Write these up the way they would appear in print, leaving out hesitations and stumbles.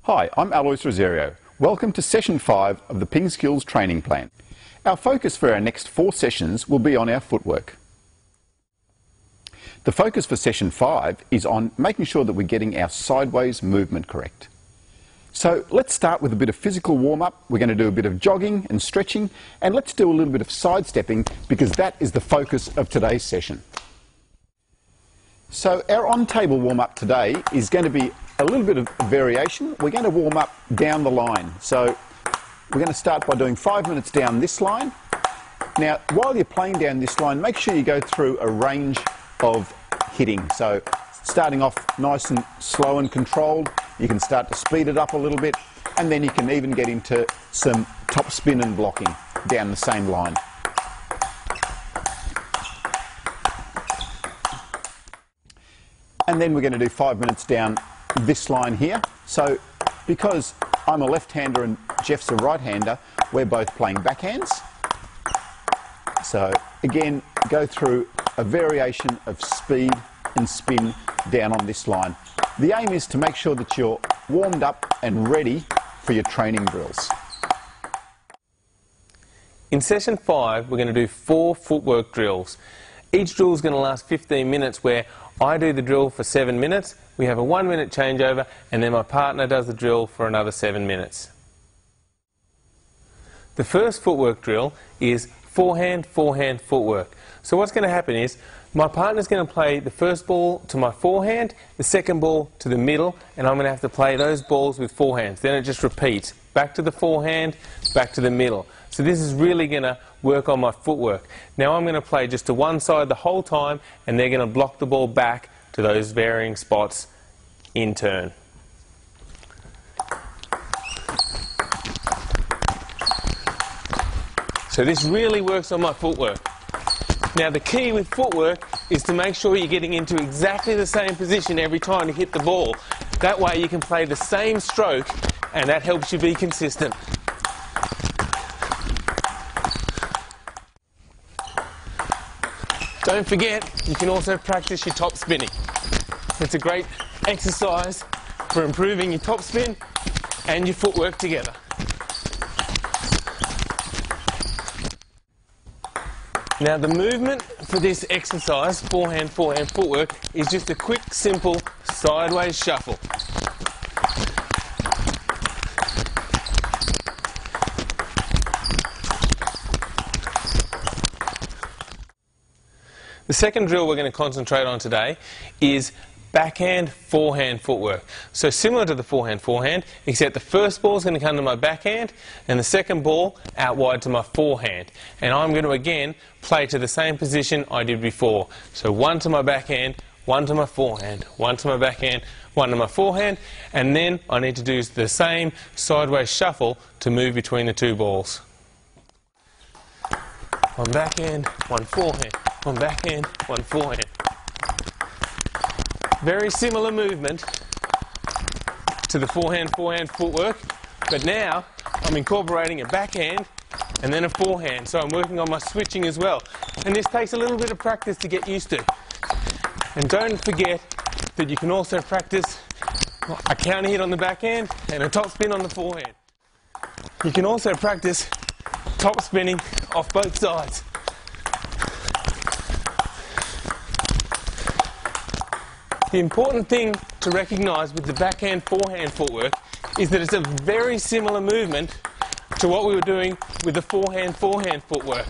Hi, I'm Alois Rosario. Welcome to Session 5 of the Ping Skills Training Plan. Our focus for our next 4 sessions will be on our footwork. The focus for Session 5 is on making sure that we're getting our sideways movement correct. So let's start with a bit of physical warm-up. We're going to do a bit of jogging and stretching, and let's do a little bit of sidestepping because that is the focus of today's session. So our on-table warm-up today is going to be a little bit of variation. We're going to warm up down the line. So we're going to start by doing 5 minutes down this line. Now, while you're playing down this line, make sure you go through a range of hitting. So starting off nice and slow and controlled, you can start to speed it up a little bit, and then you can even get into some top spin and blocking down the same line. And then we're going to do 5 minutes down this line here. So because I'm a left-hander and Jeff's a right-hander, we're both playing backhands. So again, go through a variation of speed and spin down on this line. The aim is to make sure that you're warmed up and ready for your training drills. In Session 5, we're going to do 4 footwork drills. Each drill is going to last 15 minutes where I do the drill for 7 minutes, we have a 1 minute changeover, and then my partner does the drill for another 7 minutes. The first footwork drill is forehand, forehand footwork. So what's going to happen is my partner's going to play the first ball to my forehand, the second ball to the middle, and I'm going to have to play those balls with forehands. Then it just repeats. Back to the forehand, back to the middle. So this is really going to work on my footwork. Now I'm going to play just to one side the whole time, and they're going to block the ball back to those varying spots in turn. So this really works on my footwork. Now the key with footwork is to make sure you're getting into exactly the same position every time you hit the ball. That way you can play the same stroke, and that helps you be consistent. Don't forget, you can also practice your top spinning. It's a great exercise for improving your top spin and your footwork together. Now the movement for this exercise, forehand, forehand footwork, is just a quick, simple sideways shuffle. The second drill we're going to concentrate on today is backhand, forehand footwork. So similar to the forehand, forehand, except the first ball is going to come to my backhand and the second ball out wide to my forehand. And I'm going to again play to the same position I did before. So one to my backhand, one to my forehand, one to my backhand, one to my forehand, and then I need to do the same sideways shuffle to move between the two balls. One backhand, one forehand. One backhand, one forehand. Very similar movement to the forehand, forehand footwork, but now I'm incorporating a backhand and then a forehand, so I'm working on my switching as well. And this takes a little bit of practice to get used to. And don't forget that you can also practice a counter hit on the backhand and a top spin on the forehand. You can also practice top spinning off both sides. The important thing to recognise with the backhand, forehand footwork is that it's a very similar movement to what we were doing with the forehand, forehand footwork.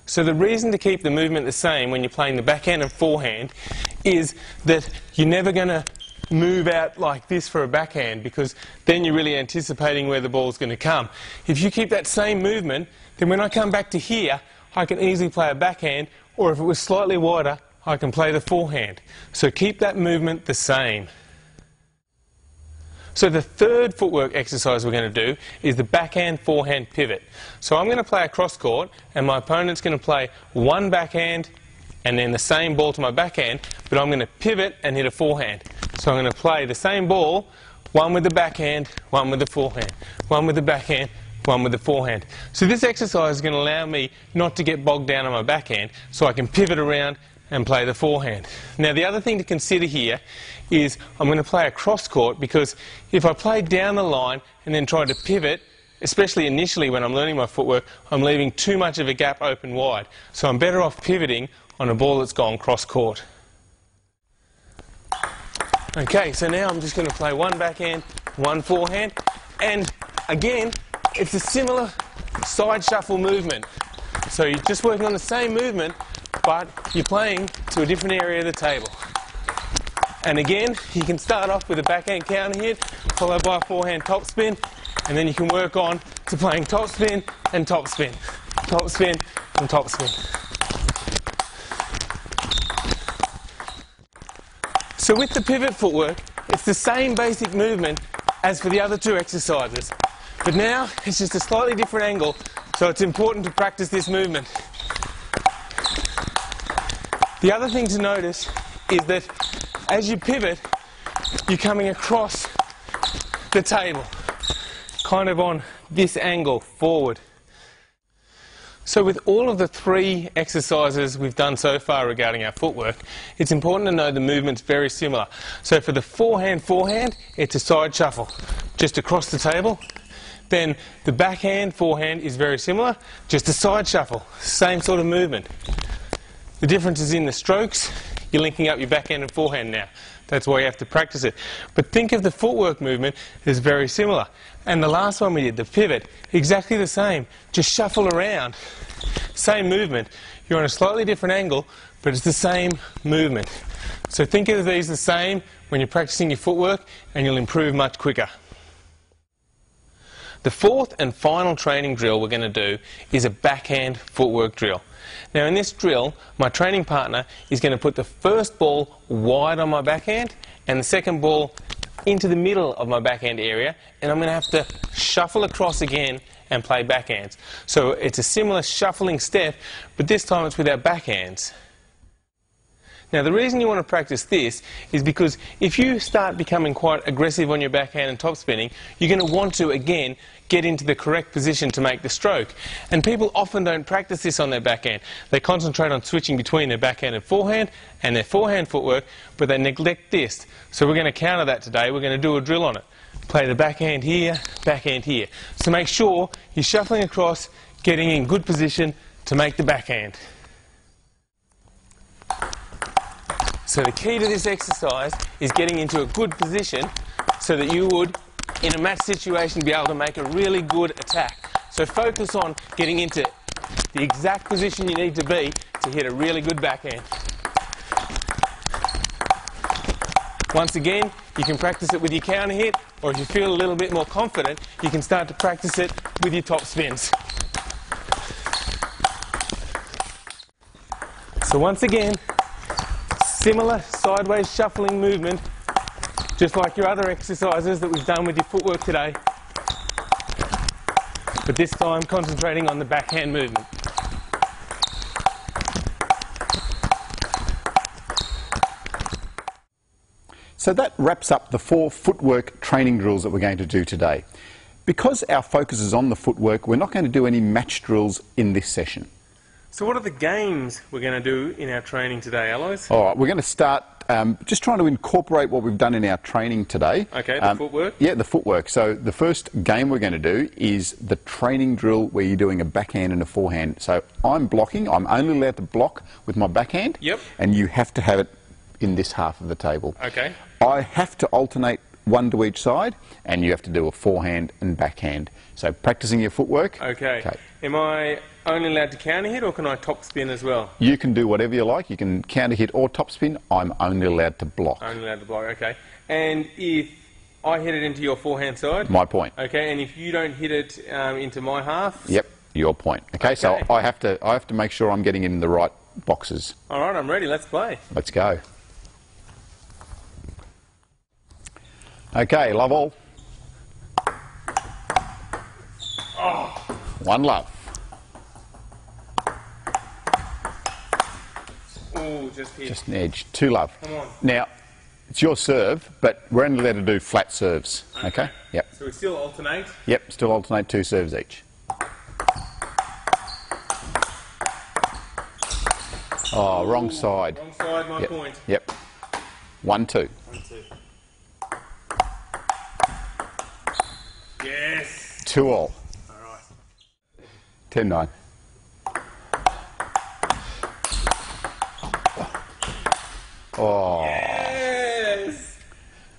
So the reason to keep the movement the same when you're playing the backhand and forehand is that you're never going to move out like this for a backhand, because then you're really anticipating where the ball's going to come. If you keep that same movement, then when I come back to here, I can easily play a backhand, or if it was slightly wider, I can play the forehand. So keep that movement the same. So the third footwork exercise we're going to do is the backhand, forehand pivot. So I'm going to play a cross court, and my opponent's going to play one backhand and then the same ball to my backhand, but I'm going to pivot and hit a forehand. So I'm going to play the same ball, one with the backhand, one with the forehand, one with the backhand, one with the forehand. So this exercise is going to allow me not to get bogged down on my backhand, so I can pivot around and play the forehand. Now the other thing to consider here is I'm going to play across court, because if I play down the line and then try to pivot, especially initially when I'm learning my footwork, I'm leaving too much of a gap open wide. So I'm better off pivoting on a ball that's gone cross court. Okay, so now I'm just going to play one backhand, one forehand, and again, it's a similar side shuffle movement. So you're just working on the same movement, but you're playing to a different area of the table. And again, you can start off with a backhand counter hit, followed by a forehand topspin, and then you can work on to playing topspin and topspin, topspin and topspin. So with the pivot footwork, it's the same basic movement as for the other two exercises, but now it's just a slightly different angle, so it's important to practice this movement. The other thing to notice is that as you pivot, you're coming across the table, kind of on this angle forward. So with all of the three exercises we've done so far regarding our footwork, it's important to know the movement's very similar. So for the forehand, it's a side shuffle, just across the table. Then the backhand, forehand is very similar, just a side shuffle, same sort of movement. The difference is in the strokes. You're linking up your backhand and forehand now. That's why you have to practice it. But think of the footwork movement as very similar. And the last one we did, the pivot, exactly the same. Just shuffle around. Same movement. You're on a slightly different angle, but it's the same movement. So think of these the same when you're practicing your footwork, and you'll improve much quicker. The fourth and final training drill we're going to do is a backhand footwork drill. Now in this drill, my training partner is going to put the first ball wide on my backhand and the second ball into the middle of my backhand area, and I'm going to have to shuffle across again and play backhands. So it's a similar shuffling step, but this time it's with our backhands. Now the reason you want to practice this is because if you start becoming quite aggressive on your backhand and top spinning, you're going to want to again get into the correct position to make the stroke. And people often don't practice this on their backhand. They concentrate on switching between their backhand and their forehand footwork, but they neglect this. So we're going to counter that today. We're going to do a drill on it. Play the backhand here, backhand here. So make sure you're shuffling across, getting in good position to make the backhand. So the key to this exercise is getting into a good position so that you would, in a match situation, be able to make a really good attack. So focus on getting into the exact position you need to be to hit a really good backhand. Once again, you can practice it with your counter hit, or if you feel a little bit more confident, you can start to practice it with your top spins. So once again, similar sideways shuffling movement, just like your other exercises that we've done with your footwork today, but this time concentrating on the backhand movement. So that wraps up the 4 footwork training drills that we're going to do today. Because our focus is on the footwork, we're not going to do any match drills in this session. So what are the games we're going to do in our training today, Alois? All right, we're going to start just trying to incorporate what we've done in our training today. Okay, the footwork? Yeah, the footwork. So the first game we're going to do is the training drill where you're doing a backhand and a forehand. So I'm blocking. I'm only allowed to block with my backhand. Yep. And you have to have it in this half of the table. Okay. I have to alternate one to each side, and you have to do a forehand and backhand. So practicing your footwork. Okay. Am I only allowed to counter hit, or can I top spin as well? You can do whatever you like. You can counter hit or top spin. I'm only allowed to block. Only allowed to block, okay. And if I hit it into your forehand side? My point. Okay, and if you don't hit it into my half? Yep, your point. Okay, so I have to make sure I'm getting in the right boxes. All right, I'm ready. Let's play. Let's go. Okay, love all. Oh. One love. Oh, just hit. Just an edge. 2 love. Come on. Now, it's your serve, but we're only allowed to do flat serves. Okay? Yep. So we still alternate? Yep, still alternate 2 serves each. Oh, wrong side. Wrong side, my Yep. point. Yep. 1-2. 1-2. Yes! 2 all. Alright. 10-9. Oh. Yes!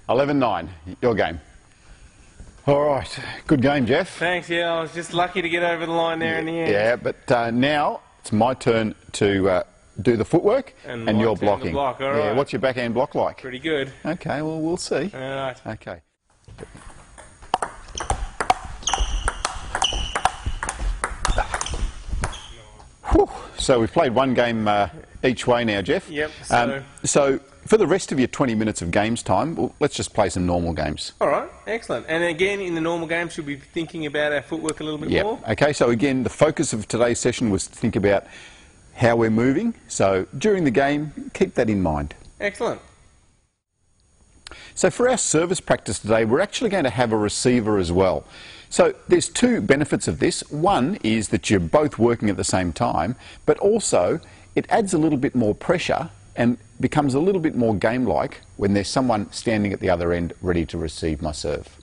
11-9. Your game. All right. Good game, Jeff. Thanks, yeah, I was just lucky to get over the line there in the end. Yeah, but now it's my turn to do the footwork And and my you're turn to blocking. block, all Yeah, right. what's your backhand block like? Pretty good. Okay, well, we'll see. Alright. Okay. Whew. So we've played one game each way now, Jeff. Yep, so for the rest of your 20 minutes of games time, well, let's just play some normal games. Alright, excellent. And again, in the normal game, should we be thinking about our footwork a little bit more? Okay, so again, the focus of today's session was to think about how we're moving. So during the game, keep that in mind. Excellent. So for our service practice today, we're actually going to have a receiver as well. So there's 2 benefits of this. One is that you're both working at the same time, but also it adds a little bit more pressure and becomes a little bit more game-like when there's someone standing at the other end ready to receive my serve.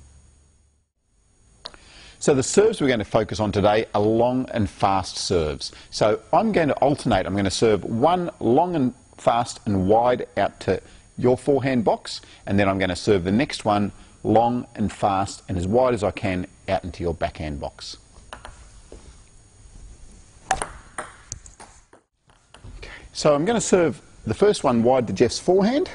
So the serves we're going to focus on today are long and fast serves. So I'm going to alternate. I'm going to serve one long and fast and wide out to your forehand box, and then I'm going to serve the next one long and fast and as wide as I can out into your backhand box. Okay. So I'm going to serve the first one wide to Jeff's forehand,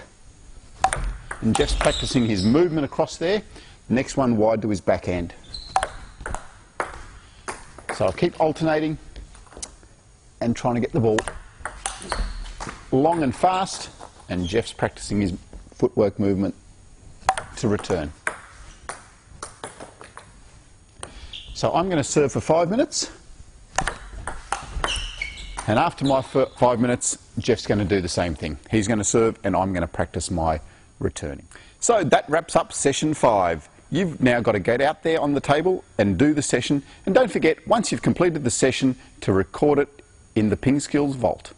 and Jeff's practicing his movement across there. The next one wide to his backhand. So I'll keep alternating and trying to get the ball long and fast, and Jeff's practicing his footwork movement to return. So I'm going to serve for 5 minutes, and after my 5 minutes, Jeff's going to do the same thing. He's going to serve and I'm going to practice my returning. So that wraps up session 5. You've now got to get out there on the table and do the session, and don't forget, once you've completed the session, to record it in the Ping Skills Vault.